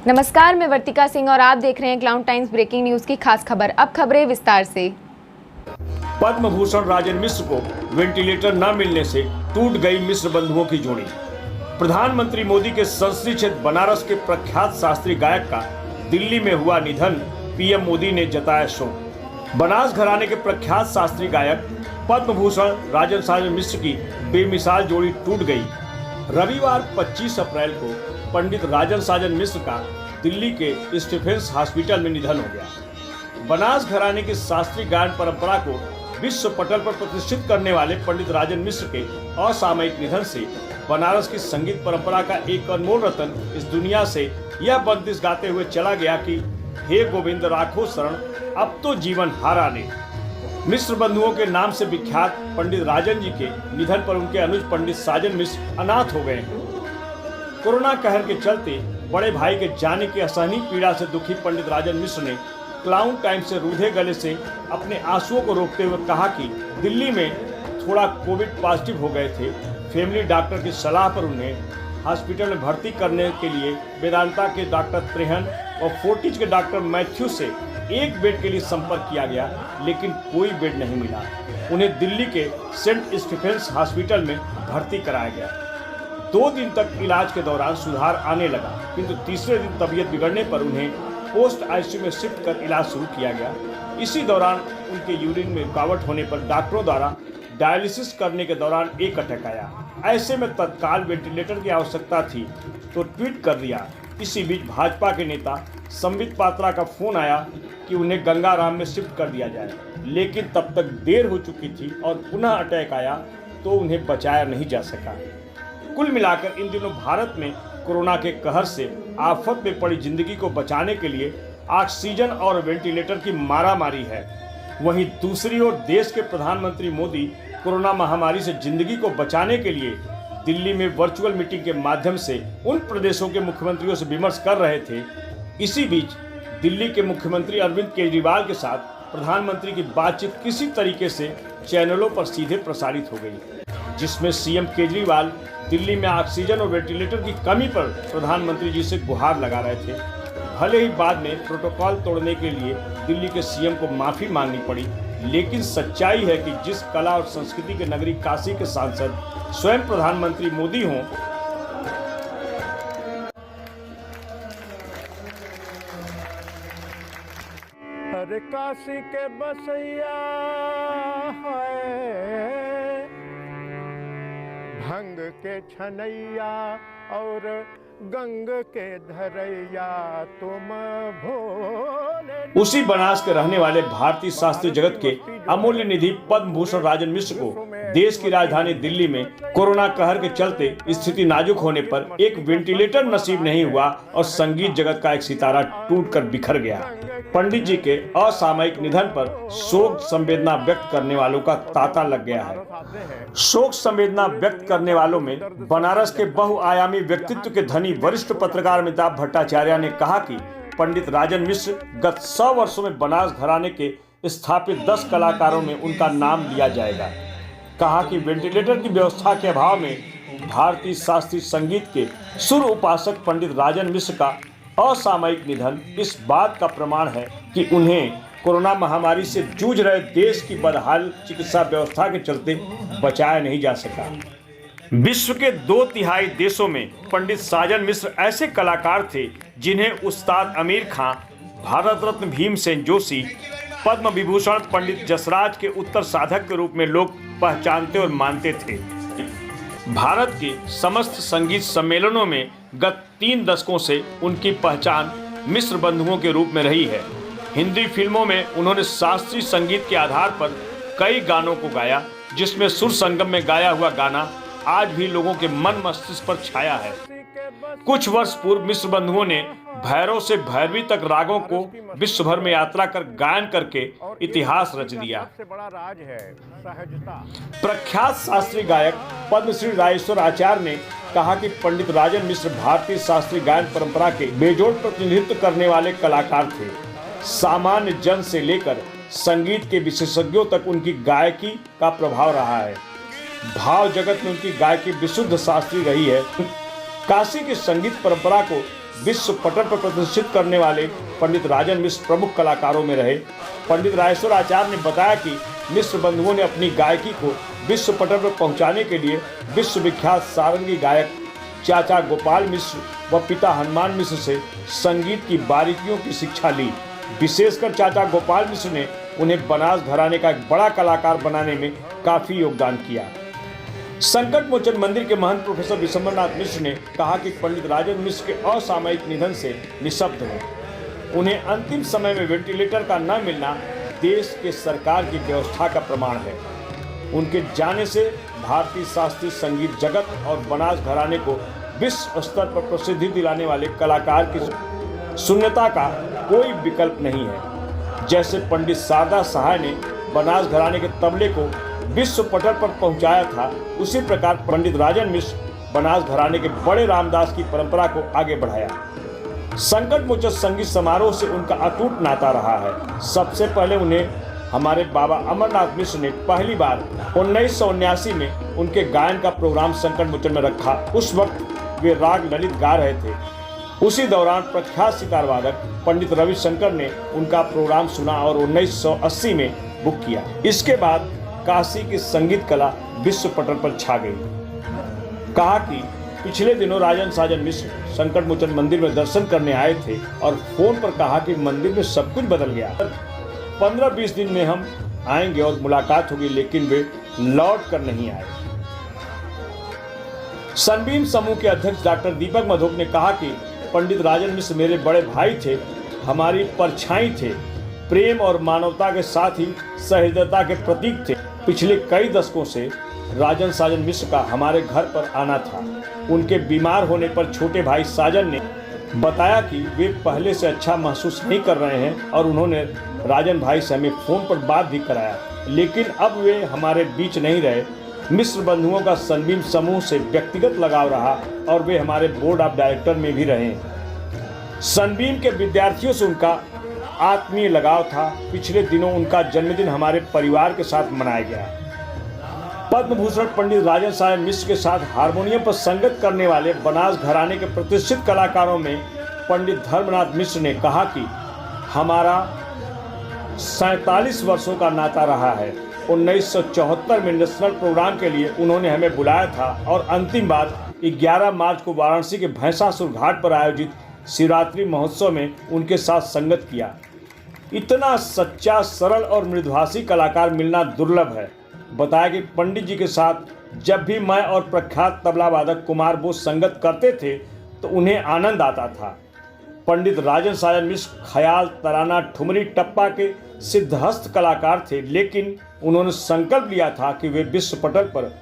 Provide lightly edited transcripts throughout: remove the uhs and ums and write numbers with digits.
नमस्कार, मैं वर्तिका सिंह और आप देख रहे हैं क्लाउड टाइम्स ब्रेकिंग न्यूज की खास खबर। अब खबरें विस्तार से। पद्म भूषण राजन मिश्र को वेंटिलेटर न मिलने से टूट गई मिश्र बंधुओं की जोड़ी। प्रधानमंत्री मोदी के संसदीय क्षेत्र बनारस के प्रख्यात शास्त्रीय गायक का दिल्ली में हुआ निधन, पीएम मोदी ने जताया शोक। बनारस घराने के प्रख्यात शास्त्रीय गायक पद्म भूषण राजन साजन मिश्र की बेमिसाल जोड़ी टूट गई। रविवार 25 अप्रैल को पंडित राजन साजन मिश्र का दिल्ली के स्टीफेंस हॉस्पिटल में निधन हो गया। बनारस घराने की शास्त्रीय गायन परंपरा को विश्व पटल पर प्रतिष्ठित करने वाले पंडित राजन मिश्र के असामयिक निधन से बनारस की संगीत परंपरा का एक अनमोल रतन इस दुनिया से यह बंदिश गाते हुए चला गया कि हे गोविंद राखो शरण, अब तो जीवन हारा ने। मिश्र बंधुओं के नाम से विख्यात पंडित राजन जी के निधन पर उनके अनुज पंडित साजन मिश्र अनाथ हो गए हैं। कोरोना कहर के चलते बड़े भाई के जाने की असहनीय पीड़ा से दुखी पंडित राजन मिश्र ने क्लाउड टाइम्स से रूधे गले से अपने आंसुओं को रोकते हुए कहा कि दिल्ली में थोड़ा कोविड पॉजिटिव हो गए थे। फैमिली डॉक्टर की सलाह पर उन्हें हॉस्पिटल में भर्ती करने के लिए वेदांता के डॉक्टर त्रेहन और फोर्टिज के डॉक्टर मैथ्यू से एक बेड के लिए संपर्क किया गया, लेकिन कोई बेड नहीं मिला। उन्हें दिल्ली के सेंट स्टीफेंस हॉस्पिटल में भर्ती कराया गया। 2 दिन तक इलाज के दौरान सुधार आने लगा, किंतु तीसरे दिन तबीयत बिगड़ने पर उन्हें पोस्ट आईसीयू में शिफ्ट कर इलाज शुरू किया गया। इसी दौरान उनके यूरिन में रुकावट होने पर डॉक्टरों द्वारा डायलिसिस करने के दौरान एक अटैक आया। ऐसे में तत्काल वेंटिलेटर की आवश्यकता थी तो ट्वीट कर दिया। इसी बीच भाजपा के नेता संबित पात्रा का फोन आया कि उन्हें गंगाराम में शिफ्ट कर दिया जाए, लेकिन तब तक देर हो चुकी थी और पुनः अटैक आया तो उन्हें बचाया नहीं जा सका। कुल मिलाकर इन दिनों भारत में कोरोना के कहर से आफत में पड़ी जिंदगी को बचाने के लिए ऑक्सीजन और वेंटिलेटर की मारामारी है। वहीं दूसरी ओर देश के प्रधानमंत्री मोदी कोरोना महामारी से जिंदगी को बचाने के लिए दिल्ली में वर्चुअल मीटिंग के माध्यम से उन प्रदेशों के मुख्यमंत्रियों से विमर्श कर रहे थे। इसी बीच दिल्ली के मुख्यमंत्री अरविंद केजरीवाल के साथ प्रधानमंत्री की बातचीत किसी तरीके से चैनलों पर सीधे प्रसारित हो गई, जिसमें सीएम केजरीवाल दिल्ली में ऑक्सीजन और वेंटिलेटर की कमी पर प्रधानमंत्री जी से गुहार लगा रहे थे। भले ही बाद में प्रोटोकॉल तोड़ने के लिए दिल्ली के सीएम को माफी मांगनी पड़ी, लेकिन सच्चाई है कि जिस कला और संस्कृति के नगरी काशी के सांसद स्वयं प्रधानमंत्री मोदी हों, अरे काशी के बसैया है, भंग के छनैया और गंग के धरैया तुम भोले। उसी बनारस के रहने वाले भारतीय शास्त्रीय जगत के अमूल्य निधि पद्म भूषण राजन मिश्र को देश की राजधानी दिल्ली में कोरोना कहर के चलते स्थिति नाजुक होने पर एक वेंटिलेटर नसीब नहीं हुआ और संगीत जगत का एक सितारा टूटकर बिखर गया। पंडित जी के असामयिक निधन पर शोक संवेदना व्यक्त करने वालों का तांता लग गया है। शोक संवेदना व्यक्त करने वालों में बनारस के बहुआयामी व्यक्तित्व के धनी वरिष्ठ पत्रकार अमिताभ भट्टाचार्य ने कहा कि पंडित राजन मिश्र गत 100 वर्षों में बनारस घराने के स्थापित 10 कलाकारों में उनका नाम लिया जाएगा। कहा कि वेंटिलेटर की व्यवस्था के अभाव में भारतीय शास्त्रीय संगीत के सुर उपासक पंडित राजन मिश्र का असामयिक निधन इस बात का प्रमाण है कि उन्हें कोरोना महामारी से जूझ रहे देश की बदहाल चिकित्सा व्यवस्था के चलते बचाया नहीं जा सका। विश्व के 2/3 देशों में पंडित साजन मिश्र ऐसे कलाकार थे जिन्हें उस्ताद आमिर खां, भारत रत्न भीमसेन जोशी, पद्म विभूषण पंडित जसराज के उत्तर साधक के रूप में लोग पहचानते और मानते थे। भारत के समस्त संगीत सम्मेलनों में गत 3 दशकों से उनकी पहचान मिश्र बंधुओं के रूप में रही है। हिंदी फिल्मों में उन्होंने शास्त्रीय संगीत के आधार पर कई गानों को गाया, जिसमें सुर संगम में गाया हुआ गाना आज भी लोगों के मन मस्तिष्क पर छाया है। कुछ वर्ष पूर्व मिश्र बंधुओं ने भैरव से भैरवी तक रागों को विश्व भर में यात्रा कर गायन करके इतिहास रच दिया। प्रख्यात शास्त्रीय गायक पद्मश्री राजेश्वर आचार्य ने कहा कि पंडित राजन मिश्र भारतीय शास्त्रीय गायन परंपरा के बेजोड़ प्रतिनिधित्व करने वाले कलाकार थे। सामान्य जन से लेकर संगीत के विशेषज्ञों तक उनकी गायकी का प्रभाव रहा है। भाव जगत में उनकी गायकी विशुद्ध शास्त्रीय रही है। काशी की संगीत परंपरा को विश्व पटल पर प्रतिष्ठित करने वाले पंडित राजन मिश्र प्रमुख कलाकारों में रहे। पंडित राजेश्वर आचार्य ने बताया कि मिश्र बंधुओं ने अपनी गायकी को विश्व पटल पर पहुंचाने के लिए विश्वविख्यात सारंगी गायक चाचा गोपाल मिश्र व पिता हनुमान मिश्र से संगीत की बारीकियों की शिक्षा ली। विशेषकर चाचा गोपाल मिश्र ने उन्हें बनास घराने का एक बड़ा कलाकार बनाने में काफी योगदान किया। संकट मोचन मंदिर के महंत प्रोफेसर विशंबरनाथ मिश्र ने कहा कि पंडित राजन मिश्र के असामयिक निधन से निःशब्द हैं। उन्हें अंतिम समय में वेंटिलेटर का न मिलना देश के सरकार की व्यवस्था का प्रमाण है। उनके जाने से भारतीय शास्त्रीय संगीत जगत और बनास घराने को विश्व स्तर पर प्रसिद्धि दिलाने वाले कलाकार की शून्यता का कोई विकल्प नहीं है। जैसे पंडित शारदा सहाय ने बनास घराने के तबले को विश्व पटल पर पहुंचाया था, उसी प्रकार पंडित राजन मिश्र बनास घराने के बड़े रामदास की परंपरा को आगे बढ़ाया। संकट मोचन संगीत समारोह से उनका अटूट नाता रहा है। सबसे पहले उन्हें हमारे बाबा अमरनाथ मिश्र ने पहली बार 1979 में उनके गायन का प्रोग्राम संकट मोचन में रखा। उस वक्त वे राग ललित गा रहे थे। उसी दौरान प्रख्यात सितार वादक पंडित रविशंकर ने उनका प्रोग्राम सुना और 1980 में बुक किया। इसके बाद काशी की संगीत कला विश्व पटल पर छा गई। कहा कि पिछले दिनों राजन साजन मिश्र संकट मोचन मंदिर में दर्शन करने आए थे और फोन पर कहा कि मंदिर में सब कुछ बदल गया। 15-20 दिन में हम आएंगे और मुलाकात होगी, लेकिन वे लौट कर नहीं आए। सनबीम समूह के अध्यक्ष डॉक्टर दीपक मधोक ने कहा कि पंडित राजन मिश्र मेरे बड़े भाई थे, हमारी परछाई थे, प्रेम और मानवता के साथ ही सहृदयता के प्रतीक थे। पिछले कई दशकों से राजन साजन मिश्र का हमारे घर पर आना था। उनके बीमार होने पर छोटे भाई साजन ने बताया कि वे पहले से अच्छा महसूस नहीं कर रहे हैं और उन्होंने राजन भाई से हमें फ़ोन पर बात भी कराया, लेकिन अब वे हमारे बीच नहीं रहे। मिश्र बंधुओं का सनबीम समूह से व्यक्तिगत लगाव रहा और वे हमारे बोर्ड ऑफ डायरेक्टर में भी रहे। सनबीम के विद्यार्थियों से उनका आत्मीय लगाव था। पिछले दिनों उनका जन्मदिन हमारे परिवार के साथ मनाया गया। पद्म भूषण पंडित राजन साजन मिश्र के साथ हारमोनियम पर संगत करने वाले बनास घराने के प्रतिष्ठित कलाकारों में पंडित धर्मनाथ मिश्र ने कहा कि हमारा 47 वर्षों का नाता रहा है। 1974 में नेशनल प्रोग्राम के लिए उन्होंने हमें बुलाया था और अंतिम बार 11 मार्च को वाराणसी के भैंसासुर घाट पर आयोजित शिवरात्रि महोत्सव में उनके साथ संगत किया। इतना सच्चा, सरल और मृदुभाषी कलाकार मिलना दुर्लभ है। बताया कि पंडित जी के साथ जब भी मैं और प्रख्यात तबला वादक कुमार बोस संगत करते थे तो उन्हें आनंद आता था। पंडित राजन साजन मिश्र ख्याल, तराना, ठुमरी, टप्पा के सिद्धहस्त कलाकार थे, लेकिन उन्होंने संकल्प लिया था कि वे विश्व पटल पर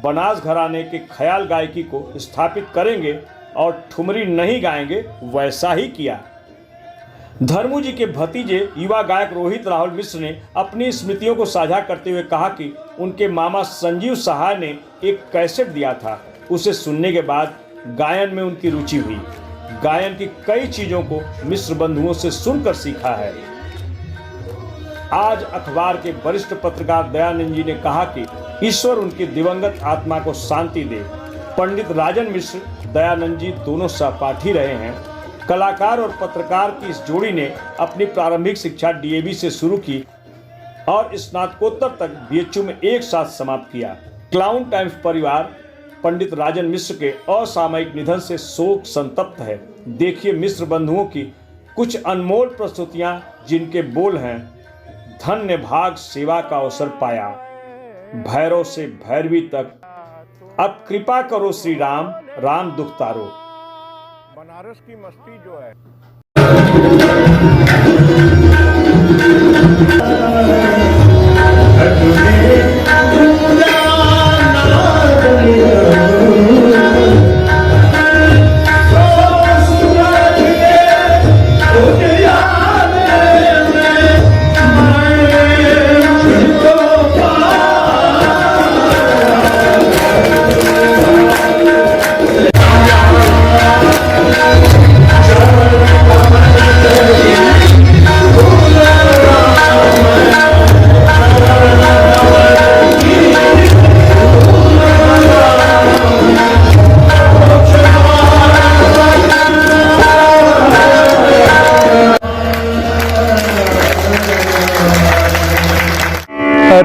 बनास घराने के ख्याल गायकी को स्थापित करेंगे और ठुमरी नहीं गाएंगे। वैसा ही किया। धर्मू जी के भतीजे युवा गायक रोहित राहुल मिश्र ने अपनी स्मृतियों को साझा करते हुए कहा कि उनके मामा संजीव सहाय ने एक कैसेट दिया था। उसे सुनने के बाद गायन में उनकी रुचि हुई। गायन की कई चीजों को मिश्र बंधुओं से सुनकर सीखा है। आज अखबार के वरिष्ठ पत्रकार दयानंद जी ने कहा कि ईश्वर उनकी दिवंगत आत्मा को शांति दे। पंडित राजन मिश्र, दयानंद जी दोनों सहपाठी रहे हैं। कलाकार और पत्रकार की इस जोड़ी ने अपनी प्रारंभिक शिक्षा डीएवी से शुरू की और स्नातकोत्तर तक बीएचयू में एक साथ समाप्त किया। क्लाउन टाइम्स परिवार पंडित राजन मिश्र के असामयिक निधन से शोक संतप्त है। देखिए मिश्र बंधुओं की कुछ अनमोल प्रस्तुतियां जिनके बोल हैं, धन्य भाग सेवा का अवसर पाया, भैरव से भैरवी तक, अब कृपा करो श्री राम, राम दुख तारो। बनारस की मस्ती जो है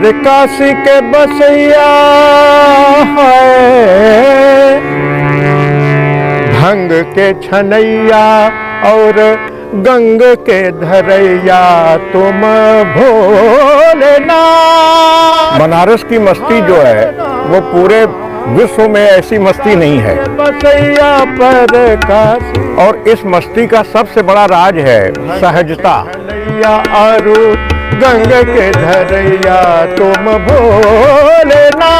अरे काशी के बसैया है, भंग के छनैया और गंग के धरैया तुम भोलेना। बनारस की मस्ती जो है वो पूरे विश्व में ऐसी मस्ती नहीं है। बसैया पर काशी, और इस मस्ती का सबसे बड़ा राज है सहजता। आरु गंग के धरैया तुम भोलेना।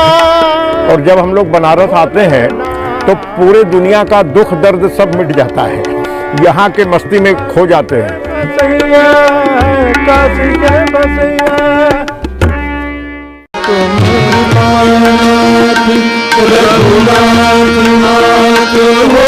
और जब हम लोग बनारस आते हैं तो पूरे दुनिया का दुख दर्द सब मिट जाता है, यहाँ के मस्ती में खो जाते हैं। बसैया काशी के बसैया रघुनाथ हो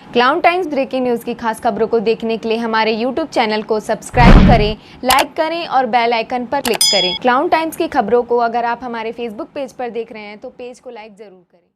क्लाउन टाइम्स ब्रेकिंग न्यूज़ की खास खबरों को देखने के लिए हमारे YouTube चैनल को सब्सक्राइब करें, लाइक करें और बेल आइकन पर क्लिक करें। क्लाउन टाइम्स की खबरों को अगर आप हमारे Facebook पेज पर देख रहे हैं तो पेज को लाइक ज़रूर करें।